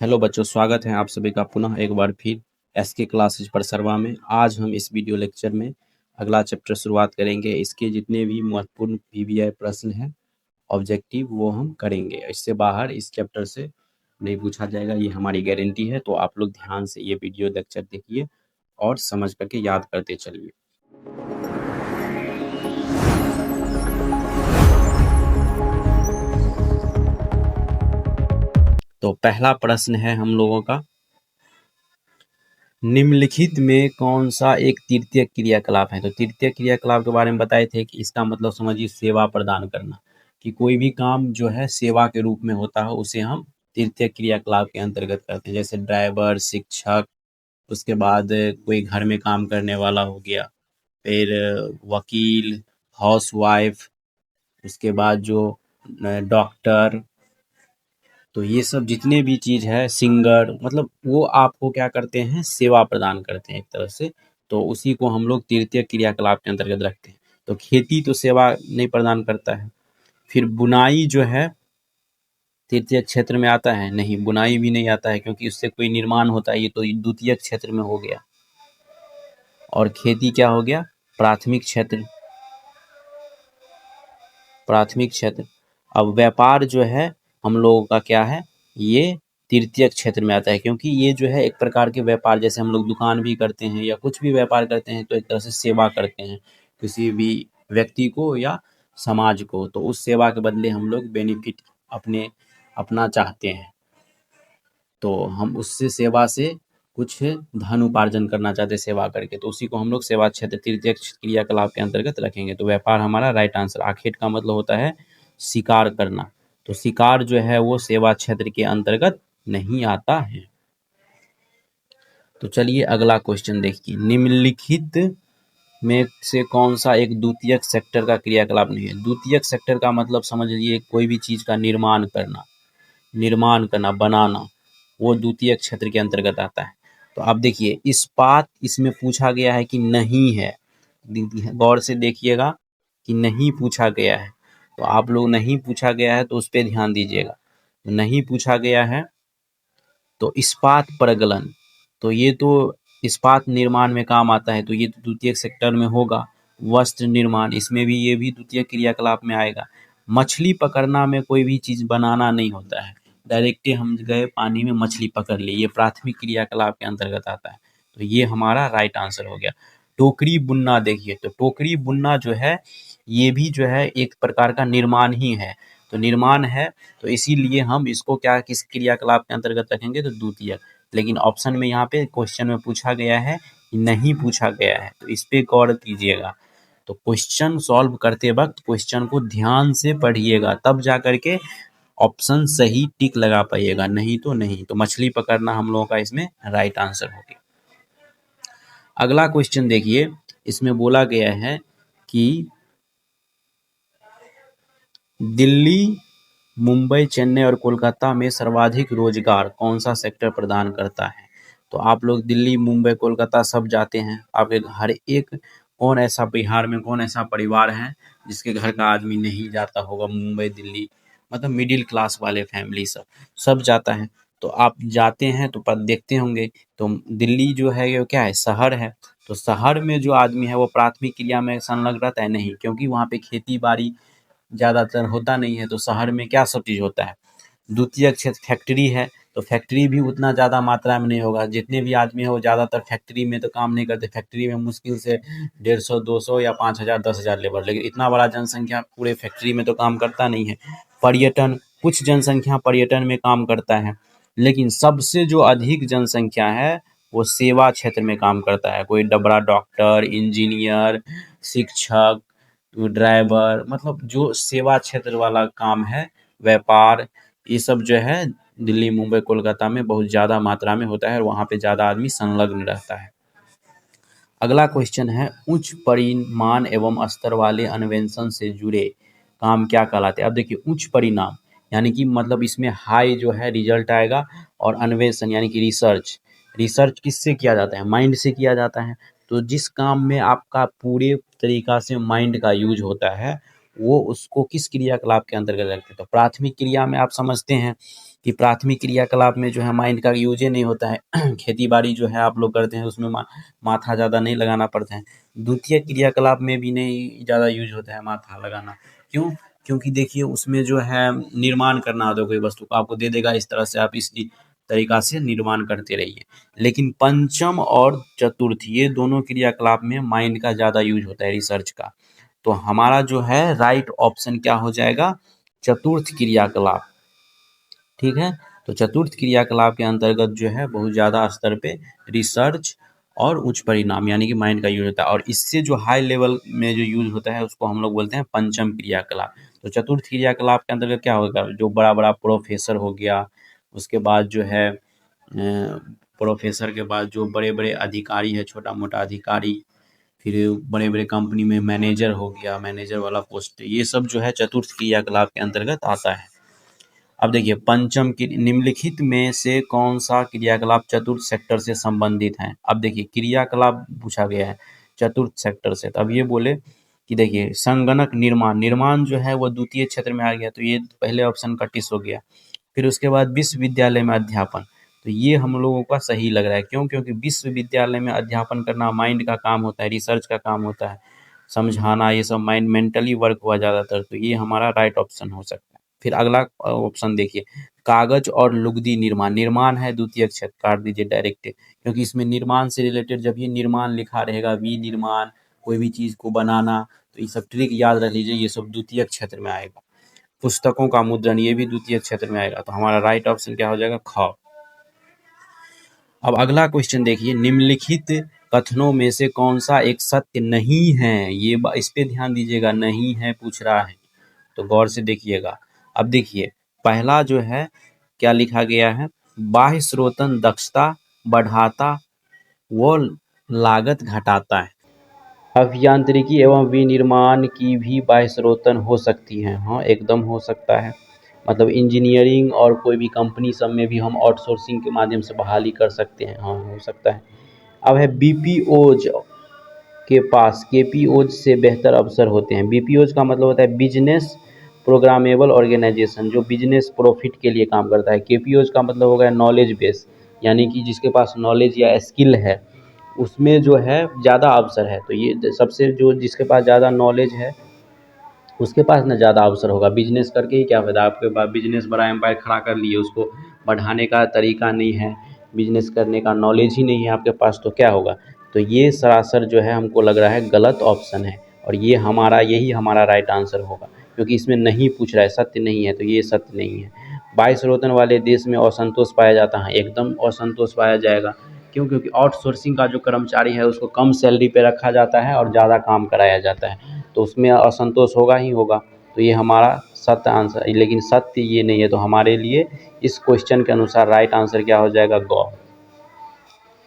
Hello बच्चों, स्वागत है आप सभी का पुनः एक बार फिर एसके क्लासेज परसरवा में। आज हम इस वीडियो लेक्चर में अगला चैप्टर शुरुआत करेंगे। इसके जितने भी महत्वपूर्ण पीवीआई प्रश्न हैं ऑब्जेक्टिव वो हम करेंगे। इससे बाहर इस चैप्टर से नहीं पूछा जाएगा, ये हमारी गारंटी है। तो आप लोग ध्यान से ये वीडियो लेक्चर देखिए और समझ करके याद करते चलिए। तो पहला प्रश्न है हम लोगों का, निम्नलिखित में कौन सा एक तृतीयक क्रियाकलाप है। तो तृतीयक क्रियाकलाप के बारे में बताए थे कि इसका मतलब समझिए सेवा प्रदान करना, कि कोई भी काम जो है सेवा के रूप में होता है उसे हम तृतीयक क्रियाकलाप के अंतर्गत करते हैं। जैसे ड्राइवर, शिक्षक, उसके बाद कोई घर में काम करने वाला हो गया, फिर वकील, हाउसवाइफ, उसके बाद जो डॉक्टर, तो ये सब जितने भी चीज़ है, सिंगर, मतलब वो आपको क्या करते हैं, सेवा प्रदान करते हैं एक तरह से। तो उसी को हम लोग तृतीय क्रियाकलाप के अंतर्गत रखते हैं। तो खेती तो सेवा नहीं प्रदान करता है। फिर बुनाई जो है तृतीय क्षेत्र में आता है? नहीं, बुनाई भी नहीं आता है, क्योंकि उससे कोई निर्माण होता है, ये तो द्वितीय क्षेत्र में हो गया। और खेती क्या हो गया? प्राथमिक क्षेत्र। प्राथमिक क्षेत्र। अब व्यापार जो है हम लोगों का क्या है, ये तृतीय क्षेत्र में आता है, क्योंकि ये जो है एक प्रकार के व्यापार, जैसे हम लोग दुकान भी करते हैं या कुछ भी व्यापार करते हैं तो एक तरह से सेवा करते हैं किसी भी व्यक्ति को या समाज को। तो उस सेवा के बदले हम लोग बेनिफिट अपना चाहते हैं, तो हम उससे सेवा से कुछ धन उपार्जन करना चाहते हैं सेवा करके, तो उसी को हम लोग सेवा क्षेत्र तृतीय क्रियाकलाप के अंतर्गत रखेंगे। तो व्यापार हमारा राइट आंसर। आखेट का मतलब होता है शिकार करना, तो शिकार जो है वो सेवा क्षेत्र के अंतर्गत नहीं आता है। तो चलिए अगला क्वेश्चन देखिए, निम्नलिखित में से कौन सा एक द्वितीयक सेक्टर का क्रियाकलाप नहीं है। द्वितीयक सेक्टर का मतलब समझ लीजिए कोई भी चीज का निर्माण करना, बनाना, वो द्वितीय क्षेत्र के अंतर्गत आता है। तो आप देखिए इस्पात इसमें पूछा गया है कि नहीं है, गौर से देखिएगा कि नहीं पूछा गया है। तो आप लोग नहीं पूछा गया है तो उस पर ध्यान दीजिएगा। तो नहीं पूछा गया है तो इस्पात प्रगलन, तो ये तो इस्पात निर्माण में काम आता है, तो ये तो द्वितीय सेक्टर में होगा। वस्त्र निर्माण, इसमें भी ये भी द्वितीय क्रियाकलाप में आएगा। मछली पकड़ना में कोई भी चीज बनाना नहीं होता है, डायरेक्ट हम गए पानी में मछली पकड़ ली, ये प्राथमिक क्रियाकलाप के अंतर्गत आता है। तो ये हमारा राइट आंसर हो गया। टोकरी बुनना, देखिए तो टोकरी बुनना जो है ये भी जो है एक प्रकार का निर्माण ही है। तो निर्माण है, तो इसीलिए हम इसको क्या किस क्रियाकलाप के अंतर्गत रखेंगे, तो द्वितीय। लेकिन ऑप्शन में यहाँ पे क्वेश्चन में पूछा गया है, नहीं पूछा गया है, तो इस पे गौर कीजिएगा। तो क्वेश्चन सॉल्व करते वक्त क्वेश्चन को ध्यान से पढ़िएगा, तब जा करके ऑप्शन सही टिक लगा पाइएगा, नहीं तो नहीं। तो मछली पकड़ना हम लोगों का इसमें राइट आंसर हो गया। अगला क्वेश्चन देखिए, इसमें बोला गया है कि दिल्ली, मुंबई, चेन्नई और कोलकाता में सर्वाधिक रोजगार कौन सा सेक्टर प्रदान करता है। तो आप लोग दिल्ली, मुंबई, कोलकाता सब जाते हैं, आपके हर एक कौन ऐसा बिहार में कौन ऐसा परिवार है जिसके घर का आदमी नहीं जाता होगा मुंबई, दिल्ली, मतलब मिडिल क्लास वाले फैमिली सब जाता है। तो आप जाते हैं तो पर देखते होंगे, तो दिल्ली जो है ये क्या है, शहर है। तो शहर में जो आदमी है वो प्राथमिक क्रिया में संलग्न रहता है? नहीं, क्योंकि वहाँ पे खेती बाड़ी ज़्यादातर होता नहीं है। तो शहर में क्या सब चीज़ होता है, द्वितीय क्षेत्र फैक्ट्री है, तो फैक्ट्री भी उतना ज़्यादा मात्रा में नहीं होगा। जितने भी आदमी है वो ज़्यादातर फैक्ट्री में तो काम नहीं करते, फैक्ट्री में मुश्किल से 150, 200 या 5000, 10,000 लेबर, लेकिन इतना बड़ा जनसंख्या पूरे फैक्ट्री में तो काम करता नहीं है। पर्यटन, कुछ जनसंख्या पर्यटन में काम करता है, लेकिन सबसे जो अधिक जनसंख्या है वो सेवा क्षेत्र में काम करता है। कोई बड़ा डॉक्टर, इंजीनियर, शिक्षक, ड्राइवर, मतलब जो सेवा क्षेत्र वाला काम है, व्यापार, ये सब जो है दिल्ली, मुंबई, कोलकाता में बहुत ज़्यादा मात्रा में होता है और वहाँ पे ज़्यादा आदमी संलग्न रहता है। अगला क्वेश्चन है, उच्च परिमाण एवं स्तर वाले अन्वेषण से जुड़े काम क्या कहलाते हैं। अब देखिए उच्च परिणाम यानी कि मतलब इसमें हाई जो है रिजल्ट आएगा, और अन्वेषण यानी कि रिसर्च किससे किया जाता है, माइंड से किया जाता है। तो जिस काम में आपका पूरे तरीका से माइंड का यूज होता है वो उसको किस क्रियाकलाप के अंतर्गत रखते हैं। तो प्राथमिक क्रिया में आप समझते हैं कि प्राथमिक क्रियाकलाप में जो है माइंड का यूज ही नहीं होता है। खेती बाड़ी जो है आप लोग करते हैं उसमें माथा ज़्यादा नहीं लगाना पड़ता है। द्वितीय क्रियाकलाप में भी नहीं ज़्यादा यूज होता है माथा लगाना। क्यों? क्योंकि देखिए उसमें जो है निर्माण करना होता है, कोई वस्तु को आपको दे देगा, इस तरह से आप इस तरीका से निर्माण करते रहिए। लेकिन पंचम और चतुर्थ ये दोनों क्रियाकलाप में माइंड का ज़्यादा यूज होता है, रिसर्च का। तो हमारा जो है राइट ऑप्शन क्या हो जाएगा? चतुर्थ क्रियाकलाप। ठीक है, तो चतुर्थ क्रियाकलाप के अंतर्गत जो है बहुत ज़्यादा स्तर पे रिसर्च और उच्च परिणाम यानी कि माइंड का यूज होता है, और इससे जो हाई लेवल में जो यूज होता है उसको हम लोग बोलते हैं पंचम क्रियाकलाप। तो चतुर्थ क्रियाकलाप के अंतर्गत क्या होगा? जो बड़ा बड़ा प्रोफेसर हो गया, उसके बाद जो है प्रोफेसर के बाद जो बड़े बड़े अधिकारी है, छोटा मोटा अधिकारी, फिर बड़े बड़े कंपनी में मैनेजर हो गया, मैनेजर वाला पोस्ट, ये सब जो है चतुर्थ क्रियाकलाप के अंतर्गत आता है। अब देखिए पंचम की निम्नलिखित में से कौन सा क्रियाकलाप चतुर्थ सेक्टर से संबंधित है? अब देखिए क्रियाकलाप पूछा गया है चतुर्थ सेक्टर से, तो अब ये बोले कि देखिए संगणक निर्माण, निर्माण जो है वो द्वितीय क्षेत्र में आ गया, तो ये पहले ऑप्शन का टिक हो गया। फिर उसके बाद विश्वविद्यालय में अध्यापन, तो ये हम लोगों का सही लग रहा है। क्यों? क्योंकि विश्वविद्यालय में अध्यापन करना माइंड का काम होता है, रिसर्च का काम होता है, समझाना, ये सब माइंड मेंटली वर्क हुआ ज़्यादातर, तो ये हमारा राइट ऑप्शन हो सकता है। फिर अगला ऑप्शन देखिए, कागज और लुगदी निर्माण, निर्माण है द्वितीय क्षेत्र, काट दीजिए डायरेक्ट, क्योंकि इसमें निर्माण से रिलेटेड जब ये निर्माण लिखा रहेगा, विनिर्माण, कोई भी चीज़ को बनाना, तो ये सब ट्रिक याद रख लीजिए, ये सब द्वितीय क्षेत्र में आएगा। पुस्तकों का मुद्रण, ये भी द्वितीय क्षेत्र में आएगा, तो हमारा राइट ऑप्शन क्या हो जाएगा? ख। अब अगला क्वेश्चन देखिए, निम्नलिखित कथनों में से कौन सा एक सत्य नहीं है? ये इस पे ध्यान दीजिएगा, नहीं है पूछ रहा है, तो गौर से देखिएगा। अब देखिए पहला जो है क्या लिखा गया है? बाह्य स्रोतन दक्षता बढ़ाता वो लागत घटाता है। अभियांत्रिकी एवं विनिर्माण की भी बाह्य स्रोतन हो सकती हैं। हाँ, एकदम हो सकता है। मतलब इंजीनियरिंग और कोई भी कंपनी सब में भी हम आउटसोर्सिंग के माध्यम से बहाली कर सकते हैं। हाँ, हो सकता है। अब है बीपीओज के पास केपीओज से बेहतर अवसर होते हैं। बीपीओज का मतलब होता है बिजनेस प्रोग्रामेबल ऑर्गेनाइजेशन, जो बिजनेस प्रॉफिट के लिए काम करता है। केपीओज का मतलब होगा नॉलेज बेस, यानी कि जिसके पास नॉलेज या स्किल है उसमें जो है ज़्यादा अवसर है। तो ये सबसे जो जिसके पास ज़्यादा नॉलेज है उसके पास ना ज़्यादा अवसर होगा। बिजनेस करके ही क्या फ़ायदा? आपके पास बिजनेस बड़ा एम्पायर खड़ा कर लिए, उसको बढ़ाने का तरीका नहीं है, बिजनेस करने का नॉलेज ही नहीं है आपके पास, तो क्या होगा? तो ये सरासर जो है हमको लग रहा है गलत ऑप्शन है, और ये हमारा यही हमारा राइट आंसर होगा, क्योंकि इसमें नहीं पूछ रहा है, सत्य नहीं है, तो ये सत्य नहीं है। बाह्य स्रोतन वाले देश में असंतोष पाया जाता है, एकदम असंतोष पाया जाएगा। क्यों? क्योंकि आउटसोर्सिंग का जो कर्मचारी है उसको कम सैलरी पे रखा जाता है और ज़्यादा काम कराया जाता है, तो उसमें असंतोष होगा ही होगा। तो ये हमारा सत्य आंसर, लेकिन सत्य ये नहीं है, तो हमारे लिए इस क्वेश्चन के अनुसार राइट आंसर क्या हो जाएगा? गौ।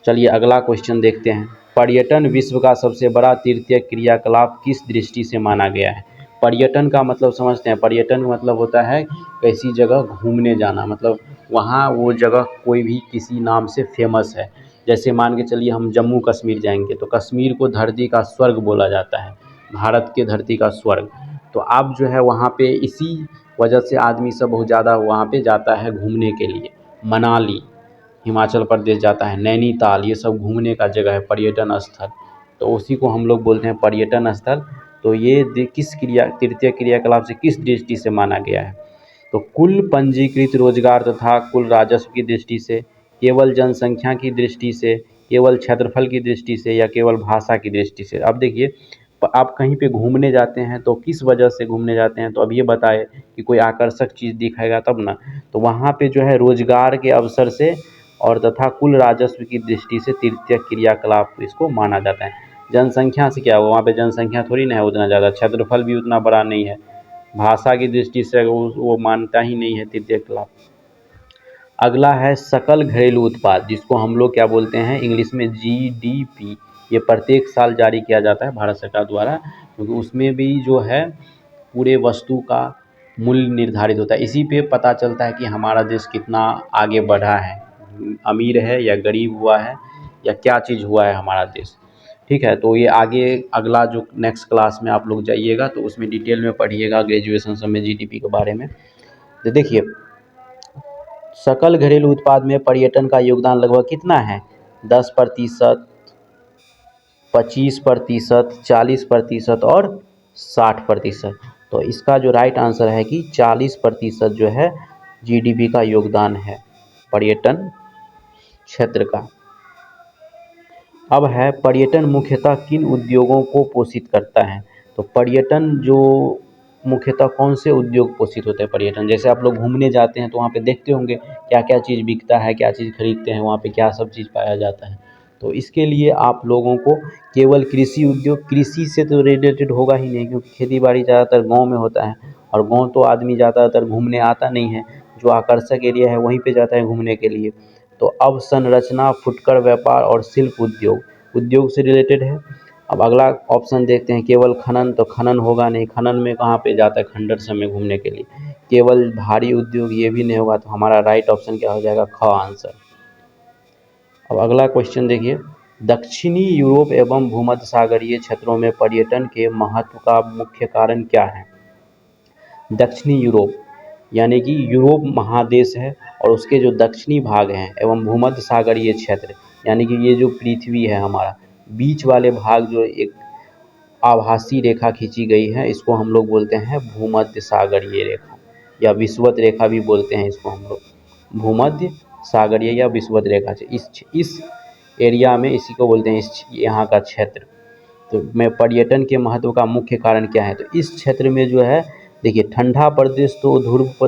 चलिए अगला क्वेश्चन देखते हैं। पर्यटन विश्व का सबसे बड़ा तीर्थीय क्रियाकलाप किस दृष्टि से माना गया है? पर्यटन का मतलब समझते हैं। पर्यटन मतलब होता है किसी जगह घूमने जाना, मतलब वहाँ वो जगह कोई भी किसी नाम से फेमस है। जैसे मान के चलिए हम जम्मू कश्मीर जाएंगे, तो कश्मीर को धरती का स्वर्ग बोला जाता है, भारत के धरती का स्वर्ग। तो आप जो है वहाँ पे इसी वजह से आदमी सब बहुत ज़्यादा वहाँ पे जाता है घूमने के लिए। मनाली हिमाचल प्रदेश जाता है, नैनीताल, ये सब घूमने का जगह है, पर्यटन स्थल, तो उसी को हम लोग बोलते हैं पर्यटन स्थल। तो ये किस तृतीय क्रियाकलाप से किस दृष्टि से माना गया है? तो कुल पंजीकृत रोजगार तथा कुल राजस्व की दृष्टि से, केवल जनसंख्या की दृष्टि से, केवल क्षेत्रफल की दृष्टि से, या केवल भाषा की दृष्टि से? अब देखिए आप कहीं पे घूमने जाते हैं तो किस वजह से घूमने जाते हैं? तो अब ये बताए कि कोई आकर्षक चीज़ दिखाएगा तब ना। तो वहाँ पे जो है रोजगार के अवसर से और तथा कुल राजस्व की दृष्टि से तृतीय क्रियाकलाप इसको माना जाता है। जनसंख्या से क्या हुआ? वहाँ पे जनसंख्या थोड़ी ना है उतना ज़्यादा, क्षेत्रफल भी उतना बड़ा नहीं है। भाषा की दृष्टि से वो मानता ही नहीं है तृतीय क्रियाकलाप। अगला है सकल घरेलू उत्पाद, जिसको हम लोग क्या बोलते हैं इंग्लिश में जीडीपी। ये प्रत्येक साल जारी किया जाता है भारत सरकार द्वारा, क्योंकि उसमें भी जो है पूरे वस्तु का मूल्य निर्धारित होता है। इसी पे पता चलता है कि हमारा देश कितना आगे बढ़ा है, अमीर है या गरीब हुआ है, या क्या चीज़ हुआ है हमारा देश। ठीक है, तो ये आगे अगला जो नेक्स्ट क्लास में आप लोग जाइएगा तो उसमें डिटेल में पढ़िएगा ग्रेजुएशन सब में जीडीपी के बारे में। तो देखिए सकल घरेलू उत्पाद में पर्यटन का योगदान लगभग कितना है? 10%, 25%, 40% और 60%। तो इसका जो राइट आंसर है कि 40% जो है जीडीपी का योगदान है पर्यटन क्षेत्र का। अब है पर्यटन मुख्यतः किन उद्योगों को पोषित करता है? तो पर्यटन जो मुख्यतः कौन से उद्योग पोषित होते हैं पर्यटन? जैसे आप लोग घूमने जाते हैं तो वहाँ पे देखते होंगे क्या क्या चीज़ बिकता है, क्या चीज़ खरीदते हैं, वहाँ पे क्या सब चीज़ पाया जाता है। तो इसके लिए आप लोगों को केवल कृषि उद्योग, कृषि से तो रिलेटेड होगा ही नहीं, क्योंकि खेती बाड़ी ज़्यादातर गाँव में होता है और गाँव तो आदमी ज़्यादातर घूमने आता नहीं है, जो आकर्षक एरिया है वहीं पे जाता है घूमने के लिए। तो अवसंरचना, फुटकर व्यापार और शिल्प उद्योग, उद्योग से रिलेटेड है। अब अगला ऑप्शन देखते हैं, केवल खनन, तो खनन होगा नहीं, खनन में कहाँ पे जाता है, खंडर सब में घूमने के लिए। केवल भारी उद्योग, ये भी नहीं होगा, तो हमारा राइट ऑप्शन क्या हो जाएगा? ख आंसर। अब अगला क्वेश्चन देखिए, दक्षिणी यूरोप एवं भूमध्य सागरीय क्षेत्रों में पर्यटन के महत्व का मुख्य कारण क्या है? दक्षिणी यूरोप यानी कि यूरोप महादेश है और उसके जो दक्षिणी भाग हैं एवं भूमध्य सागरीय क्षेत्र यानी कि ये जो पृथ्वी है हमारा, बीच वाले भाग जो एक आभासी रेखा खींची गई है, इसको हम लोग बोलते हैं भूमध्य सागरीय रेखा या विषुवत रेखा भी बोलते हैं इसको हम लोग। भूमध्य सागरीय या विषुवत रेखा से इस एरिया में इसी को बोलते हैं, इस यहाँ का क्षेत्र। तो मैं पर्यटन के महत्व का मुख्य कारण क्या है? तो इस क्षेत्र में जो है देखिए, ठंडा प्रदेश तो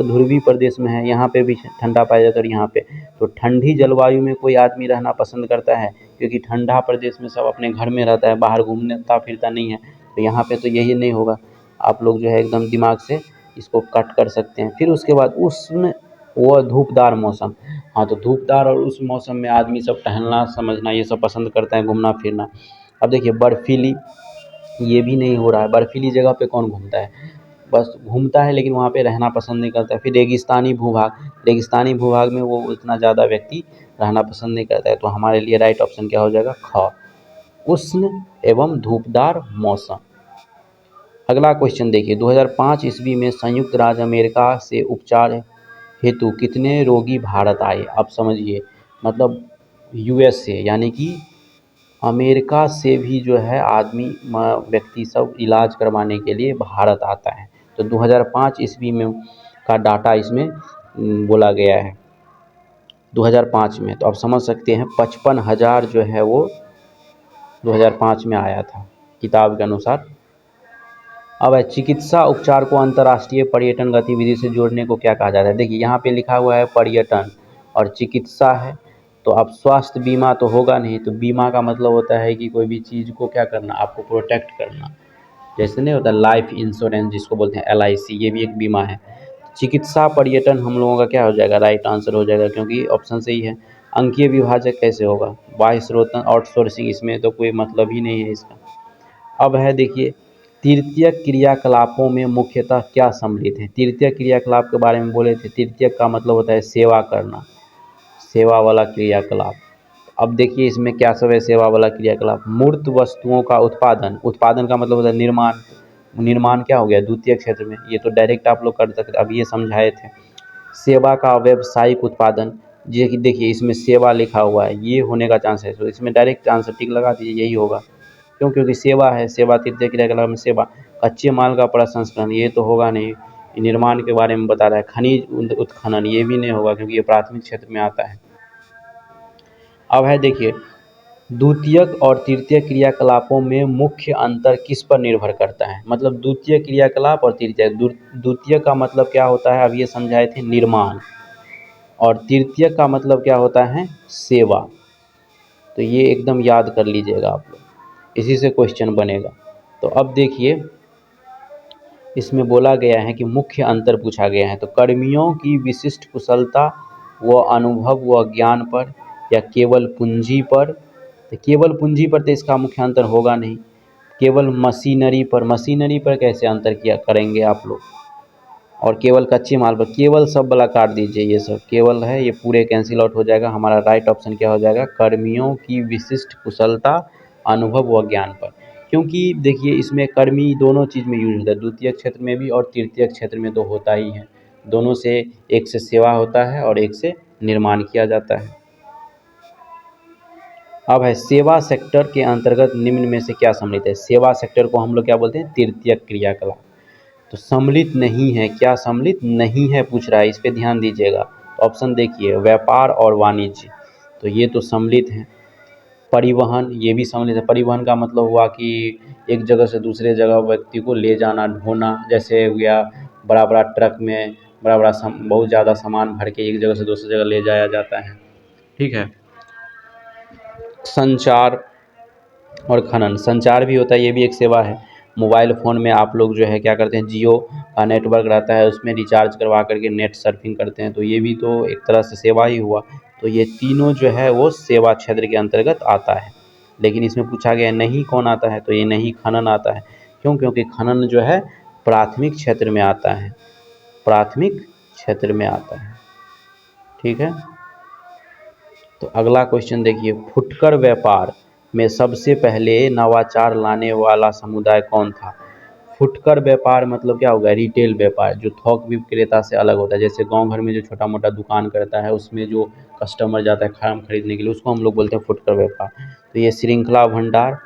ध्रुवीय प्रदेश में है, यहाँ पे भी ठंडा पाया जाता है और यहाँ पे तो ठंडी जलवायु में कोई आदमी रहना पसंद करता है, क्योंकि ठंडा प्रदेश में सब अपने घर में रहता है, बाहर घूमता फिरता नहीं है। तो यहाँ पे तो यही नहीं होगा, आप लोग जो है एकदम दिमाग से इसको कट कर सकते हैं। फिर उसके बाद उष्ण व धूपदार मौसम, हाँ तो धूपदार और उस मौसम में आदमी सब टहलना समझना ये सब पसंद करता है, घूमना फिरना। अब देखिए बर्फीली, ये भी नहीं हो रहा है, बर्फीली जगह पे कौन घूमता है, बस घूमता है लेकिन वहाँ पे रहना पसंद नहीं करता है। फिर रेगिस्तानी भूभाग, रेगिस्तानी भूभाग में वो उतना ज़्यादा व्यक्ति रहना पसंद नहीं करता है। तो हमारे लिए राइट ऑप्शन क्या हो जाएगा? ख, उष्ण एवं धूपदार मौसम। अगला क्वेश्चन देखिए, 2005 ईस्वी में संयुक्त राज्य अमेरिका से उपचार हेतु कितने रोगी भारत आए? आप समझिए, मतलब यूएस से यानी कि अमेरिका से भी जो है आदमी व्यक्ति सब इलाज करवाने के लिए भारत आता है। तो 2005 ईस्वी में का डाटा इसमें बोला गया है 2005 में। तो आप समझ सकते हैं 55,000 जो है वो 2005 में आया था किताब के अनुसार। अब है चिकित्सा उपचार को अंतर्राष्ट्रीय पर्यटन गतिविधि से जोड़ने को क्या कहा जाता है? देखिए यहाँ पे लिखा हुआ है पर्यटन और चिकित्सा है, तो अब स्वास्थ्य बीमा तो होगा नहीं, तो बीमा का मतलब होता है कि कोई भी चीज़ को क्या करना, आपको प्रोटेक्ट करना, जैसे नहीं होता लाइफ इंश्योरेंस जिसको बोलते हैं LIC, ये भी एक बीमा है। चिकित्सा पर्यटन हम लोगों का क्या हो जाएगा? राइट आंसर हो जाएगा, क्योंकि ऑप्शन सही है। अंकीय विभाजक कैसे होगा? बाह्य स्रोत आउटसोर्सिंग, इसमें तो कोई मतलब ही नहीं है इसका। अब है देखिए, तृतीयक क्रियाकलापों में मुख्यतः क्या सम्मिलित है? तृतीयक क्रियाकलाप के बारे में बोले थे, तृतीयक का मतलब होता है सेवा करना, सेवा वाला क्रियाकलाप। अब देखिए इसमें क्या सब है सेवा वाला क्रियाकलाप? मूर्त वस्तुओं का उत्पादन, उत्पादन का मतलब होता है निर्माण, निर्माण क्या हो गया? द्वितीय क्षेत्र में, ये तो डायरेक्ट आप लोग कर सकते, अब ये समझाए थे। सेवा का व्यावसायिक उत्पादन, ये कि देखिए इसमें सेवा लिखा हुआ है, ये होने का चांस है, तो इसमें डायरेक्ट आंसर टिक लगा दीजिए, यही होगा। क्यों? क्योंकि सेवा है, सेवा तृतीय क्रियाकलाप में सेवा। कच्चे माल का प्रसंस्करण, ये तो होगा नहीं, निर्माण के बारे में बता रहा है। खनिज उत्खनन, ये भी नहीं होगा क्योंकि ये प्राथमिक क्षेत्र में आता है। अब है देखिए, द्वितीयक और तृतीय क्रियाकलापों में मुख्य अंतर किस पर निर्भर करता है? मतलब द्वितीय क्रियाकलाप और तृतीय, द्वितीय का मतलब क्या होता है, अब ये समझाए थे, निर्माण, और तृतीय का मतलब क्या होता है? सेवा। तो ये एकदम याद कर लीजिएगा आप लोग, इसी से क्वेश्चन बनेगा। तो अब देखिए इसमें बोला गया है कि मुख्य अंतर पूछा गया है, तो कर्मियों की विशिष्ट कुशलता व अनुभव व ज्ञान पर या केवल पूंजी पर? तो केवल पूंजी पर तो इसका मुख्य अंतर होगा नहीं। केवल मशीनरी पर, मशीनरी पर कैसे अंतर किया करेंगे आप लोग? और केवल कच्चे माल पर, केवल सब वाला काट दीजिए, ये सब केवल है, ये पूरे कैंसिल आउट हो जाएगा। हमारा राइट ऑप्शन क्या हो जाएगा? कर्मियों की विशिष्ट कुशलता, अनुभव व ज्ञान पर। क्योंकि देखिए इसमें कर्मी दोनों चीज़ में यूज होता है, द्वितीय क्षेत्र में भी और तृतीय क्षेत्र में तो होता ही है। दोनों से, एक से सेवा होता है और एक से निर्माण किया जाता है। अब है सेवा सेक्टर के अंतर्गत निम्न में से क्या सम्मिलित है। सेवा सेक्टर को हम लोग क्या बोलते हैं, तृतीयक क्रियाकलाप। तो सम्मिलित नहीं है, क्या सम्मिलित नहीं है पूछ रहा है, इस पे ध्यान दीजिएगा। तो ऑप्शन देखिए, व्यापार और वाणिज्य, तो ये तो सम्मिलित है। परिवहन, ये भी सम्मिलित है। परिवहन का मतलब हुआ कि एक जगह से दूसरे जगह व्यक्ति को ले जाना, ढोना, जैसे हो गया बड़ा बड़ा ट्रक में बड़ा बड़ा बहुत ज़्यादा सामान भर के एक जगह से दूसरी जगह ले जाया जाता है, ठीक है। संचार और खनन, संचार भी होता है, ये भी एक सेवा है। मोबाइल फ़ोन में आप लोग जो है क्या करते हैं, जियो का नेटवर्क रहता है, उसमें रिचार्ज करवा करके नेट सर्फिंग करते हैं, तो ये भी तो एक तरह से सेवा ही हुआ। तो ये तीनों जो है वो सेवा क्षेत्र के अंतर्गत आता है। लेकिन इसमें पूछा गया नहीं कौन आता है, तो ये नहीं खनन आता है। क्यों? क्योंकि खनन जो है प्राथमिक क्षेत्र में आता है, प्राथमिक क्षेत्र में आता है, ठीक है। तो अगला क्वेश्चन देखिए, फुटकर व्यापार में सबसे पहले नवाचार लाने वाला समुदाय कौन था। फुटकर व्यापार मतलब क्या होगा, रिटेल व्यापार, जो थोक विक्रेता से अलग होता है। जैसे गांव घर में जो छोटा मोटा दुकान करता है, उसमें जो कस्टमर जाता है खाना खरीदने के लिए, उसको हम लोग बोलते हैं फुटकर व्यापार। तो ये श्रृंखला भंडार,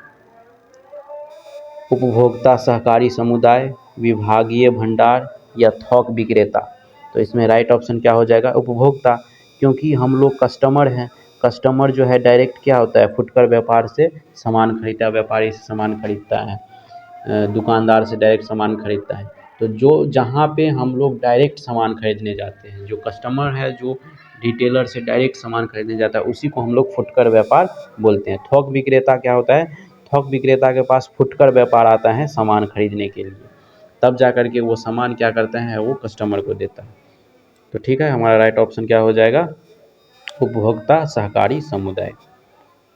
उपभोक्ता सहकारी समुदाय, विभागीय भंडार या थोक विक्रेता। तो इसमें राइट ऑप्शन क्या हो जाएगा, उपभोक्ता। क्योंकि हम लोग कस्टमर हैं, कस्टमर जो है डायरेक्ट क्या होता है, फुटकर व्यापार से सामान खरीदता है, व्यापारी से सामान खरीदता है, दुकानदार से डायरेक्ट सामान खरीदता है। तो जो जहाँ पे हम लोग डायरेक्ट सामान खरीदने जाते हैं, जो कस्टमर है जो रिटेलर से डायरेक्ट सामान खरीदने जाता है, उसी को हम लोग फुटकर व्यापार बोलते हैं। थोक विक्रेता क्या होता है, थोक विक्रेता के पास फुटकर व्यापार आता है सामान खरीदने के लिए, तब जा कर के वो सामान क्या करते हैं, वो कस्टमर को देता है। तो ठीक है, हमारा राइट ऑप्शन क्या हो जाएगा, उपभोक्ता सहकारी समुदाय।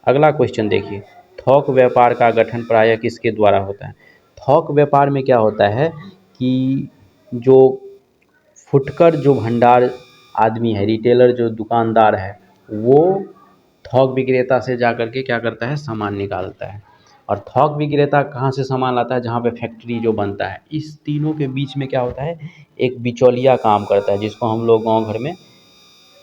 अगला क्वेश्चन देखिए, थोक व्यापार का गठन प्रायः किसके द्वारा होता है। थोक व्यापार में क्या होता है कि जो फुटकर जो भंडार आदमी है, रिटेलर जो दुकानदार है, वो थोक विक्रेता से जा कर के क्या करता है, सामान निकालता है। और थोक विक्रेता कहाँ से सामान लाता है, जहाँ पे फैक्ट्री जो बनता है। इस तीनों के बीच में क्या होता है, एक बिचौलिया काम करता है, जिसको हम लोग गाँव घर में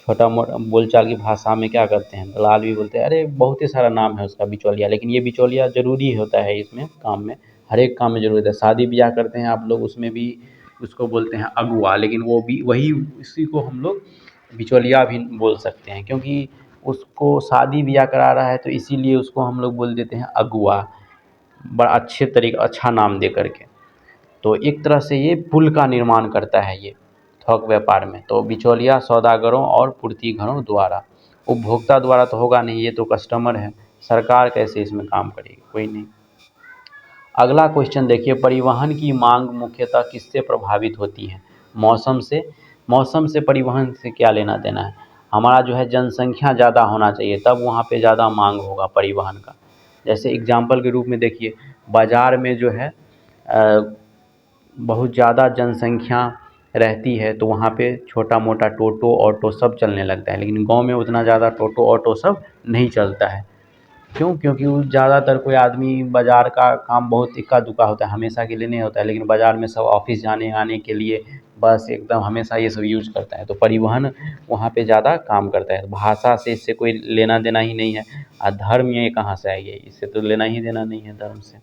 छोटा मोटा बोलचाल की भाषा में क्या करते हैं, दलाल भी बोलते हैं। अरे बहुत ही सारा नाम है उसका, बिचौलिया। लेकिन ये बिचौलिया ज़रूरी होता है इसमें काम में, हर एक काम में ज़रूरत है। शादी ब्याह करते हैं आप लोग, उसमें भी उसको बोलते हैं अगुआ, लेकिन वो भी वही, इसी को हम लोग बिचौलिया भी बोल सकते हैं। क्योंकि उसको शादी ब्याह करा रहा है, तो इसीलिए उसको हम लोग बोल देते हैं अगुआ, बड़ा अच्छे तरीके, अच्छा नाम दे करके। तो एक तरह से ये पुल का निर्माण करता है ये थोक व्यापार में। तो बिचौलिया सौदागरों और पूर्तिघरों द्वारा, उपभोक्ता द्वारा तो होगा नहीं, ये तो कस्टमर है, सरकार कैसे इसमें काम करेगी, कोई नहीं। अगला क्वेश्चन देखिए, परिवहन की मांग मुख्यतः किससे प्रभावित होती है। मौसम से। मौसम से परिवहन से क्या लेना देना है, हमारा जो है जनसंख्या ज़्यादा होना चाहिए, तब वहाँ पे ज़्यादा मांग होगा परिवहन का। जैसे एग्जाम्पल के रूप में देखिए, बाज़ार में जो है बहुत ज़्यादा जनसंख्या रहती है, तो वहाँ पे छोटा मोटा टोटो ऑटो सब चलने लगता है। लेकिन गांव में उतना ज़्यादा टोटो ऑटो सब नहीं चलता है। क्यों? क्योंकि वो ज़्यादातर कोई आदमी, बाज़ार का काम बहुत इक्का दुक्का होता है, हमेशा के लिए नहीं होता है। लेकिन बाज़ार में सब ऑफिस जाने आने के लिए बस एकदम हमेशा ये सब यूज करता है, तो परिवहन वहाँ पे ज़्यादा काम करता है। भाषा से इससे कोई लेना देना ही नहीं है। और धर्म ये कहाँ से आएगी, इससे तो लेना ही देना नहीं है धर्म से।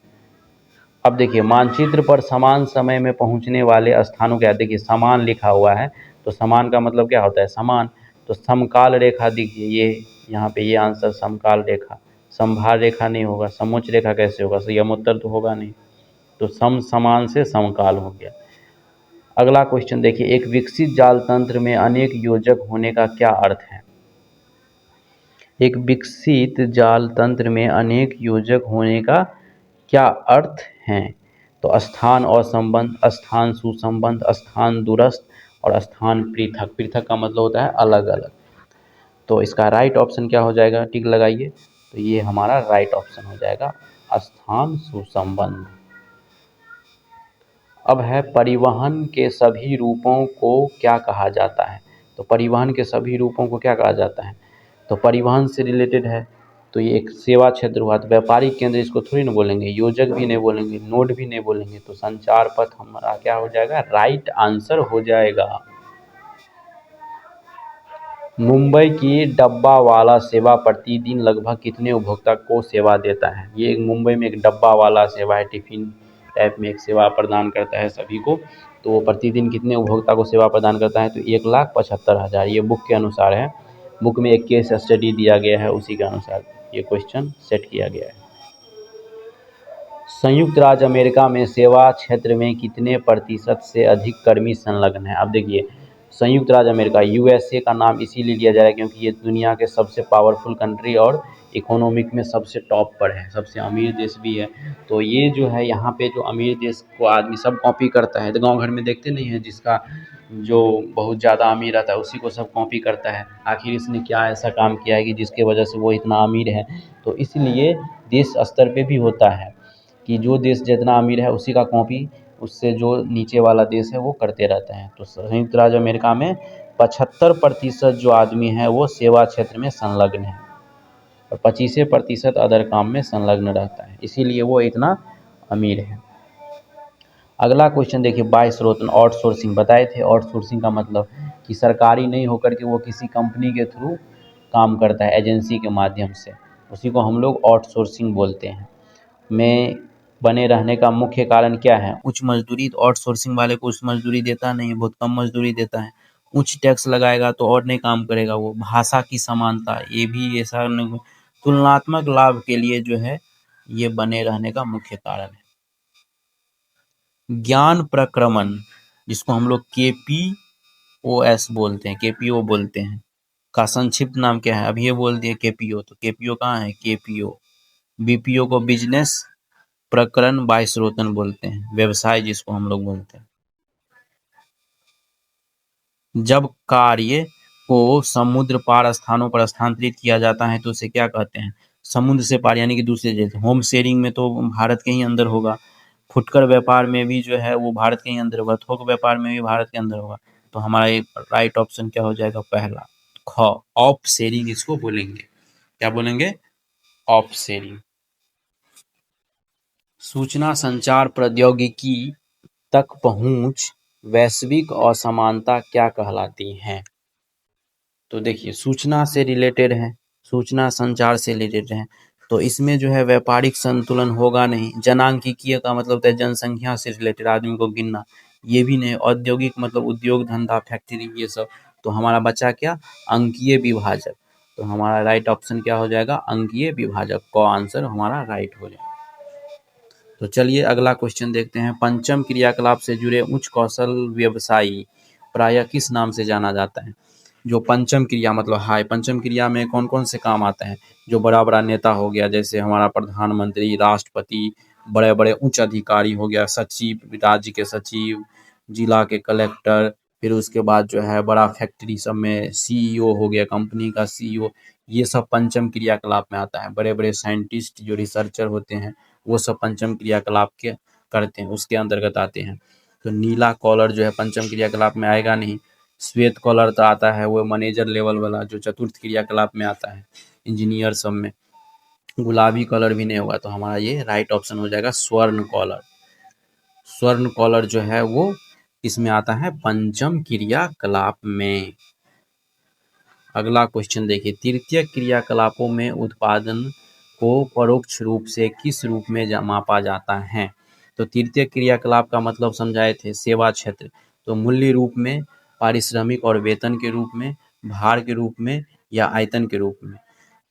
अब देखिए, मानचित्र पर समान समय में पहुंचने वाले स्थानों क्या, देखिए समान लिखा हुआ है, तो समान का मतलब क्या होता है, समान। तो समकाल रेखा दिखिए, ये यहाँ पे ये आंसर समकाल रेखा, समभार रेखा नहीं होगा, समोच्च रेखा कैसे होगा, यमोत्तर तो होगा नहीं। तो सम समान से समकाल हो गया। अगला क्वेश्चन देखिए, एक विकसित जाल तंत्र में अनेक योजक होने का क्या अर्थ है। एक विकसित जाल तंत्र में अनेक योजक होने का क्या अर्थ है। तो स्थान और संबंध, स्थान सुसंबंध, स्थान दूरस्थ और स्थान पृथक। पृथक का मतलब होता है अलग अलग। तो इसका राइट ऑप्शन क्या हो जाएगा, टिक लगाइए। तो ये हमारा राइट ऑप्शन हो जाएगा, स्थान सुसंबंध। अब है, परिवहन के सभी रूपों को क्या कहा जाता है। तो परिवहन के सभी रूपों को क्या कहा जाता है, तो परिवहन से रिलेटेड है, तो ये एक सेवा क्षेत्र हुआ। तो व्यापारिक केंद्र इसको थोड़ी ना बोलेंगे, योजक भी नहीं बोलेंगे, नोड भी नहीं बोलेंगे। तो संचार पथ हमारा क्या हो जाएगा, राइट आंसर हो जाएगा। मुंबई की डब्बा वाला सेवा प्रतिदिन लगभग कितने उपभोक्ता को सेवा देता है? ये एक मुंबई में एक डब्बा वाला सेवा है, टिफ़िन टाइप में एक सेवा प्रदान करता है सभी को। तो वो प्रतिदिन कितने उपभोक्ता को सेवा प्रदान करता है? तो 1,75,000, ये बुक के अनुसार है। बुक में एक केस स्टडी दिया गया है, उसी के अनुसार ये क्वेश्चन सेट किया गया है। संयुक्त राज्य अमेरिका में सेवा क्षेत्र में कितने प्रतिशत से अधिक कर्मी संलग्न हैं? अब देखिए, संयुक्त राज्य अमेरिका यूएसए का नाम इसीलिए लिया जा रहा है क्योंकि ये दुनिया के सबसे पावरफुल कंट्री और इकोनॉमिक में सबसे टॉप पर है, सबसे अमीर देश भी है। तो ये जो है यहाँ पे जो अमीर देश को आदमी सब कॉपी करता है, तो गांव घर में देखते नहीं है, जिसका जो बहुत ज़्यादा अमीर रहता है उसी को सब कॉपी करता है। आखिर इसने क्या ऐसा काम किया है कि जिसके वजह से वो इतना अमीर है? तो इसलिए देश स्तर पे भी होता है कि जो देश जितना अमीर है उसी का कॉपी उससे जो नीचे वाला देश है वो करते रहते हैं। तो संयुक्त राज्य अमेरिका में 75% जो आदमी है वो सेवा क्षेत्र में संलग्न है और 25% अदर काम में संलग्न रहता है, इसीलिए वो इतना अमीर है। अगला क्वेश्चन देखिए, बाह्य स्रोत आउटसोर्सिंग बताए थे। आउटसोर्सिंग का मतलब कि सरकारी नहीं होकर के वो किसी कंपनी के थ्रू काम करता है, एजेंसी के माध्यम से, उसी को हम लोग आउटसोर्सिंग बोलते हैं। में बने रहने का मुख्य कारण क्या है? उच्च मजदूरी। तो आउटसोर्सिंग वाले को उच्च मजदूरी देता नहीं है, बहुत कम मजदूरी देता है। उच्च टैक्स लगाएगा तो और नहीं काम करेगा वो। भाषा की समानता, ये भी ऐसा नहीं, तुलनात्मक लाभ के लिए जो है ये बने रहने का मुख्य कारण है। ज्ञान प्रक्रमण, जिसको हम लोग KPOS बोलते हैं, KPO बोलते हैं, का संक्षिप्त नाम क्या है? अब ये बोल दिए KPO, तो KPO कहाँ है? KPO। BPO को बिजनेस प्रकरण बाह्य स्रोतन बोलते हैं, व्यवसाय जिसको हम लोग बोलते हैं। जब कार्य को समुद्र पार स्थानों पर स्थानांतरित किया जाता है तो उसे क्या कहते हैं? समुद्र से पार यानी कि दूसरे देश। होम शेयरिंग में तो भारत के ही अंदर होगा। फुटकर व्यापार में भी जो है वो भारत के ही अंदर होगा। थोक व्यापार में भी भारत के अंदर होगा। तो हमारा राइट ऑप्शन क्या हो जाएगा? पहला, ख, ऑफ शेयरिंग इसको बोलेंगे। क्या बोलेंगे? Of sharing. सूचना संचार प्रौद्योगिकी तक पहुंच वैश्विक असमानता क्या कहलाती है? तो देखिए, सूचना से रिलेटेड है, सूचना संचार से रिलेटेड है, तो इसमें जो है व्यापारिक संतुलन होगा नहीं। जनांकिकीय का मतलब होता है जनसंख्या से रिलेटेड, आदमी को गिनना, ये भी नहीं। औद्योगिक मतलब उद्योग धंधा फैक्ट्री ये सब। तो हमारा बचा क्या? अंकीय विभाजक। तो हमारा राइट ऑप्शन क्या हो जाएगा? अंकीय विभाजक का आंसर हमारा राइट हो जाएगा। तो चलिए अगला क्वेश्चन देखते हैं। पंचम क्रियाकलाप से जुड़े उच्च कौशल व्यवसायी प्रायः किस नाम से जाना जाता है? जो पंचम क्रिया मतलब हाय, पंचम क्रिया में कौन कौन से काम आते हैं? जो बड़ा बड़ा नेता हो गया, जैसे हमारा प्रधानमंत्री, राष्ट्रपति, बड़े बड़े उच्च अधिकारी हो गया, सचिव, राज्य के सचिव, जिला के कलेक्टर, फिर उसके बाद जो है बड़ा फैक्ट्री सब में CEO हो गया, कंपनी का CEO, ये सब पंचम क्रियाकलाप में आता है। बड़े बड़े साइंटिस्ट जो रिसर्चर होते हैं वो सब पंचम क्रियाकलाप के करते हैं, उसके अंतर्गत आते हैं। तो नीला कॉलर जो है पंचम क्रियाकलाप में आएगा नहीं। श्वेत कॉलर तो आता है वो मैनेजर लेवल वाला, जो चतुर्थ क्रियाकलाप में आता है, इंजीनियर सब में। गुलाबी कॉलर भी नहीं होगा, तो हमारा ये राइट ऑप्शन हो जाएगा स्वर्ण कॉलर। स्वर्ण कॉलर जो है वो इसमें आता है पंचम क्रियाकलाप में। अगला क्वेश्चन देखिए, तृतीय क्रियाकलापों में उत्पादन को परोक्ष रूप से किस रूप में मापा जाता है? तो तृतीय क्रियाकलाप का मतलब समझाए थे, सेवा क्षेत्र। तो मूल्य रूप में, पारिश्रमिक और वेतन के रूप में, भार के रूप में, या आयतन के रूप में।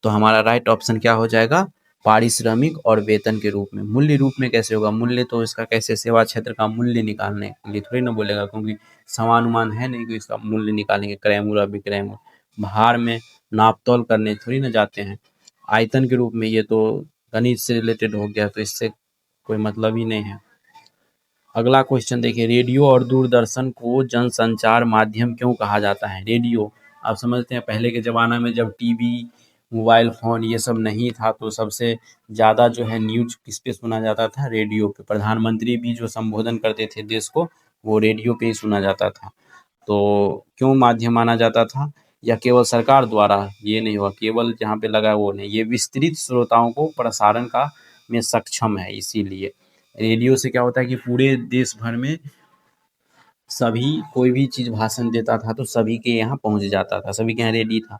तो हमारा राइट ऑप्शन क्या हो जाएगा? पारिश्रमिक और वेतन के रूप में। मूल्य रूप में कैसे होगा? मूल्य तो इसका कैसे, सेवा क्षेत्र का मूल्य निकालने के लिए थोड़ी ना बोलेगा, क्योंकि समानुमान है नहीं कि इसका मूल्य निकालेंगे, क्रय मूल्य और विक्रय मूल्य। भार में नाप तोल करने थोड़ी ना जाते हैं। आयतन के रूप में, ये तो गणित से रिलेटेड हो गया, तो इससे कोई मतलब ही नहीं है। अगला क्वेश्चन देखिए, रेडियो और दूरदर्शन को जनसंचार माध्यम क्यों कहा जाता है? रेडियो, आप समझते हैं पहले के ज़माना में जब टीवी, मोबाइल फ़ोन ये सब नहीं था तो सबसे ज़्यादा जो है न्यूज़ किस पे सुना जाता था? रेडियो पे। प्रधानमंत्री भी जो संबोधन करते थे देश को, वो रेडियो पे ही सुना जाता था। तो क्यों माध्यम माना जाता था? या केवल सरकार द्वारा? ये नहीं हुआ, केवल जहाँ पे लगा वो नहीं, ये विस्तृत श्रोताओं को प्रसारण का में सक्षम है, इसीलिए। रेडियो से क्या होता है कि पूरे देश भर में सभी कोई भी चीज़ भाषण देता था तो सभी के यहाँ पहुँच जाता था, सभी के यहाँ रेडी था।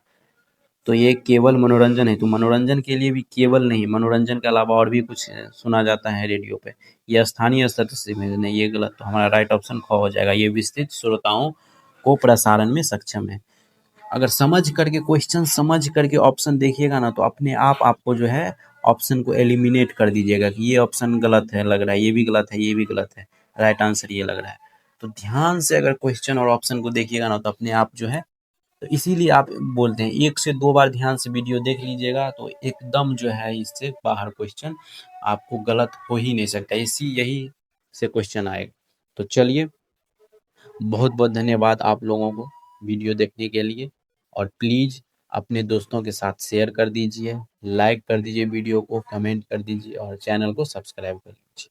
तो ये केवल मनोरंजन है, तो मनोरंजन के लिए भी केवल नहीं, मनोरंजन के अलावा और भी कुछ सुना जाता है रेडियो पे। ये स्थानीय स्तर से सीमित नहीं, ये गलत, तो हमारा राइट ऑप्शन ख हो जाएगा। ये विस्तृत श्रोताओं को प्रसारण में सक्षम है। अगर समझ करके क्वेश्चन समझ करके ऑप्शन देखिएगा ना, तो अपने आप आपको जो है ऑप्शन को एलिमिनेट कर दीजिएगा कि ये ऑप्शन गलत है लग रहा है, ये भी गलत है, ये भी गलत है, राइट आंसर ये लग रहा है। तो ध्यान से अगर क्वेश्चन और ऑप्शन को देखिएगा ना, तो अपने आप जो है, तो इसीलिए आप बोलते हैं 1 से 2 बार ध्यान से वीडियो देख लीजिएगा, तो एकदम जो है इससे बाहर क्वेश्चन आपको गलत हो ही नहीं सकता, यही से क्वेश्चन आएगा। तो चलिए, बहुत-बहुत धन्यवाद आप लोगों को वीडियो देखने के लिए, और प्लीज़ अपने दोस्तों के साथ शेयर कर दीजिए, लाइक कर दीजिए वीडियो को, कमेंट कर दीजिए और चैनल को सब्सक्राइब कर लीजिए।